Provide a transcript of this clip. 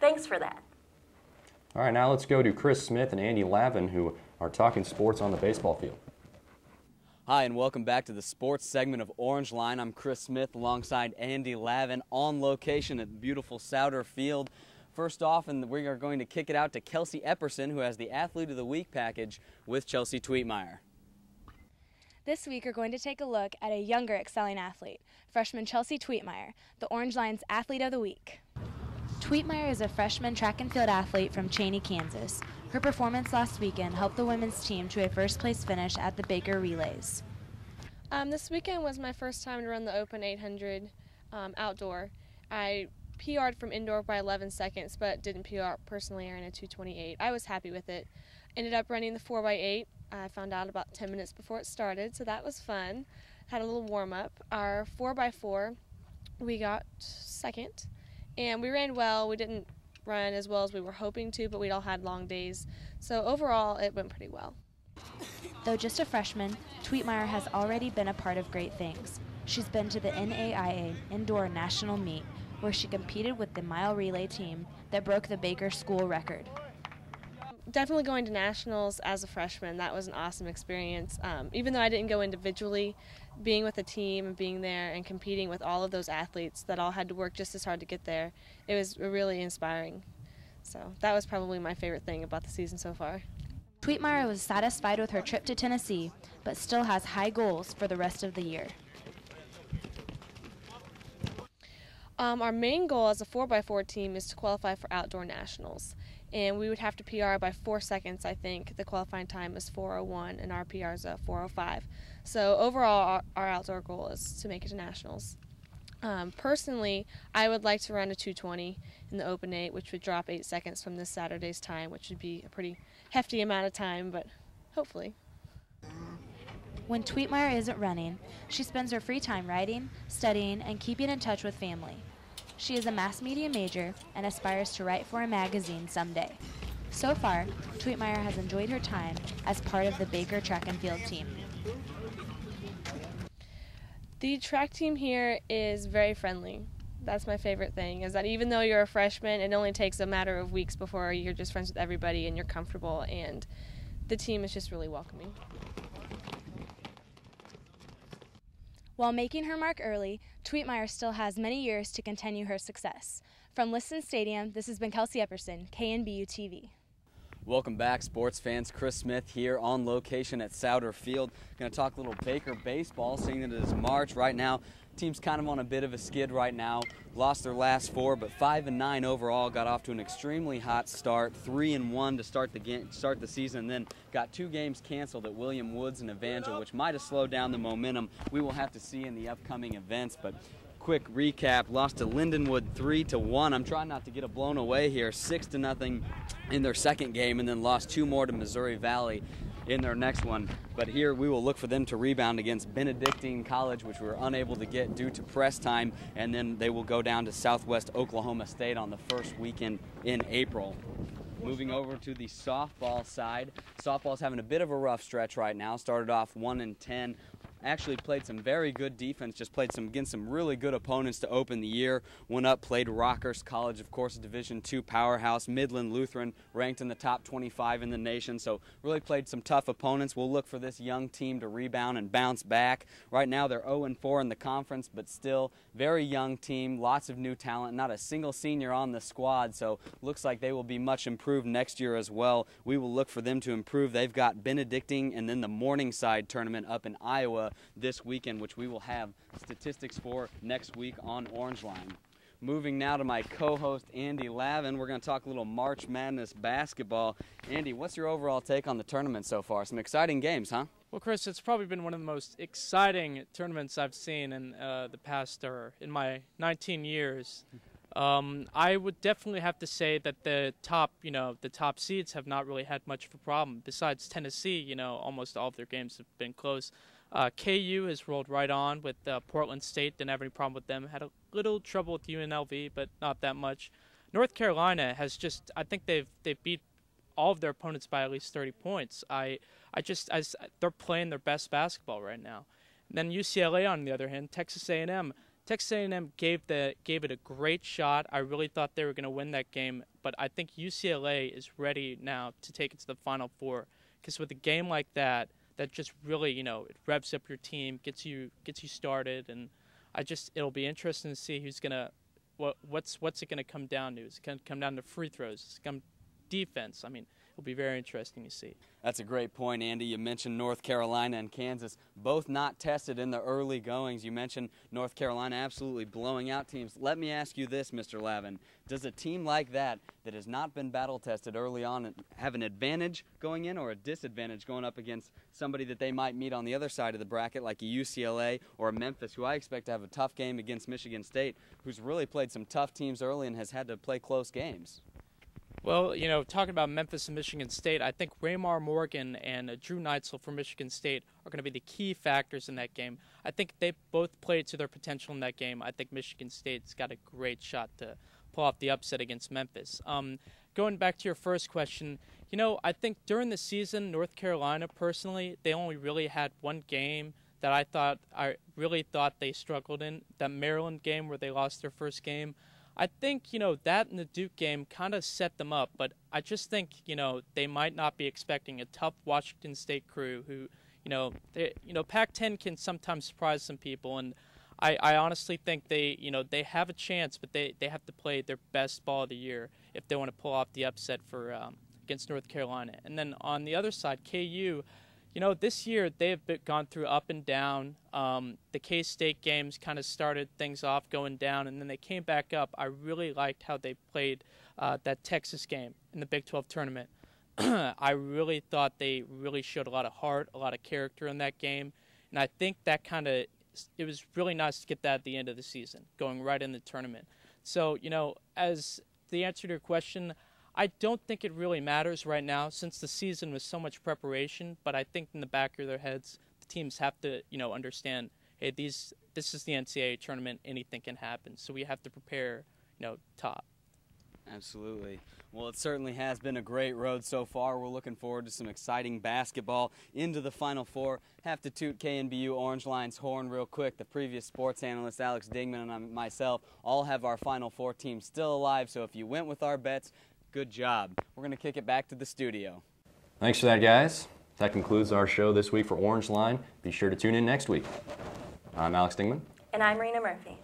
Thanks for that. All right, now let's go to Chris Smith and Andy Lavin, who are talking sports on the baseball field. Hi, and welcome back to the sports segment of Orangeline. I'm Chris Smith alongside Andy Lavin on location at beautiful Sauder Field. First off, and we are going to kick it out to Kelsey Epperson, who has the Athlete of the Week package with Chelsea Twietmeyer. This week, we're going to take a look at a younger excelling athlete, freshman Chelsea Twietmeyer, the Orangeline's Athlete of the Week. Twietmeyer is a freshman track and field athlete from Cheney, Kansas. Her performance last weekend helped the women's team to a first-place finish at the Baker Relays. This weekend was my first time to run the Open 800 outdoor. I PR'd from indoor by 11 seconds, but didn't PR personally. I ran a 2:28. I was happy with it. Ended up running the 4x8. I found out about 10 minutes before it started, so that was fun. Had a little warm-up. Our 4x4, we got second, and we ran well. We didn't run as well as we were hoping to, but we all had long days. So overall, it went pretty well. Though just a freshman, Twietmeyer has already been a part of great things. She's been to the NAIA Indoor National Meet, where she competed with the mile relay team that broke the Baker school record. Definitely going to nationals as a freshman, that was an awesome experience. Even though I didn't go individually, being with a team and being there and competing with all of those athletes that all had to work just as hard to get there, it was really inspiring. So that was probably my favorite thing about the season so far. Twietmeyer was satisfied with her trip to Tennessee, but still has high goals for the rest of the year. Our main goal as a 4x4 team is to qualify for outdoor nationals, and we would have to PR by 4 seconds. I think the qualifying time is 4:01 and our PR is 4:05. So overall, our outdoor goal is to make it to nationals. Personally, I would like to run a 2:20 in the Open 8, which would drop 8 seconds from this Saturday's time, which would be a pretty hefty amount of time, but hopefully. When Twietmeyer isn't running, she spends her free time writing, studying, and keeping in touch with family. She is a mass media major and aspires to write for a magazine someday. So far, Twietmeyer has enjoyed her time as part of the Baker track and field team. The track team here is very friendly. That's my favorite thing, is that even though you're a freshman, it only takes a matter of weeks before you're just friends with everybody and you're comfortable, and the team is just really welcoming. While making her mark early, Twietmeyer still has many years to continue her success. From Liston Stadium, this has been Kelsey Epperson, KNBU TV. Welcome back, sports fans. Chris Smith here on location at Sauder Field. Going to talk a little Baker baseball, seeing that it is March right now. Team's kind of on a bit of a skid right now. Lost their last 4, but 5-9 overall. Got off to an extremely hot start. 3-1 to start the season, and then got 2 games canceled at William Woods and Evangel, which might have slowed down the momentum. We will have to see in the upcoming events, but quick recap: lost to Lindenwood 3-1. I'm trying not to get a blown away here. 6-0 in their second game, and then lost 2 more to Missouri Valley in their next one. But here we will look for them to rebound against Benedictine College, which we were unable to get due to press time, and then they will go down to Southwest Oklahoma State on the first weekend in April. Moving over to the softball side, softball's having a bit of a rough stretch right now. Started off 1-10. Actually played some very good defense, just played against some really good opponents to open the year. Went up, played Rockhurst College, of course, a Division II powerhouse. Midland Lutheran, ranked in the top 25 in the nation, so really played some tough opponents. We'll look for this young team to rebound and bounce back. Right now they're 0-4 in the conference, but still very young team, lots of new talent, not a single senior on the squad, so looks like they will be much improved next year as well. We will look for them to improve. They've got Benedictine and then the Morningside tournament up in Iowa this weekend, which we will have statistics for next week on Orangeline. Moving now to my co-host Andy Lavin, we're going to talk a little March Madness basketball. Andy, what's your overall take on the tournament so far? Some exciting games, huh? Well, Chris, it's probably been one of the most exciting tournaments I've seen in the past, or in my 19 years. I would definitely have to say that the top seeds have not really had much of a problem. Besides Tennessee, almost all of their games have been close. KU has rolled right on with Portland State. Didn't have any problem with them. Had a little trouble with UNLV, but not that much. North Carolina has just, I think they've beat all of their opponents by at least 30 points. They're playing their best basketball right now. And then UCLA, on the other hand, Texas A&M Texas A&M gave it a great shot. I really thought they were going to win that game, but I think UCLA is ready now to take it to the Final Four. Because with a game like that just really, it revs up your team, gets you started, and it'll be interesting to see who's gonna, what's it gonna come down to? Is it gonna come down to free throws? Is it come defense? I mean, it'll be very interesting to see. That's a great point, Andy. You mentioned North Carolina and Kansas, both not tested in the early goings. You mentioned North Carolina absolutely blowing out teams. Let me ask you this, Mr. Lavin. Does a team like that has not been battle-tested early on have an advantage going in or a disadvantage going up against somebody that they might meet on the other side of the bracket, like a UCLA or a Memphis, who I expect to have a tough game against Michigan State, who's really played some tough teams early and has had to play close games? Well, talking about Memphis and Michigan State, I think Raymar Morgan and Drew Neitzel from Michigan State are going to be the key factors in that game. I think they both played to their potential in that game. I think Michigan State's got a great shot to pull off the upset against Memphis. Going back to your first question, I think during the season, North Carolina, personally, they only really had one game that I really thought they struggled in, that Maryland game where they lost their first game. I think, that and the Duke game kind of set them up, but I just think, they might not be expecting a tough Washington State crew who, Pac-10 can sometimes surprise some people, and I honestly think they have a chance, but they have to play their best ball of the year if they want to pull off the upset for against North Carolina. And then on the other side, KU, this year they've gone through up and down. The K-State games kind of started things off going down, and then they came back up. I really liked how they played that Texas game in the Big 12 tournament. I really thought they really showed a lot of heart, a lot of character in that game, and I think that it was really nice to get that at the end of the season, going right in the tournament. So, as the answer to your question, I don't think it really matters right now since the season was so much preparation, but I think in the back of their heads, the teams have to, understand, hey, this is the NCAA tournament, anything can happen, so we have to prepare, top. Absolutely. Well, it certainly has been a great road so far. We're looking forward to some exciting basketball into the Final Four. Have to toot KNBU Orangeline's horn real quick. The previous sports analyst, Alex Dingman, and myself all have our Final Four team still alive, so if you went with our bets, good job. We're going to kick it back to the studio. Thanks for that, guys. That concludes our show this week for Orangeline. Be sure to tune in next week. I'm Alex Dingman. And I'm Rena Murphy.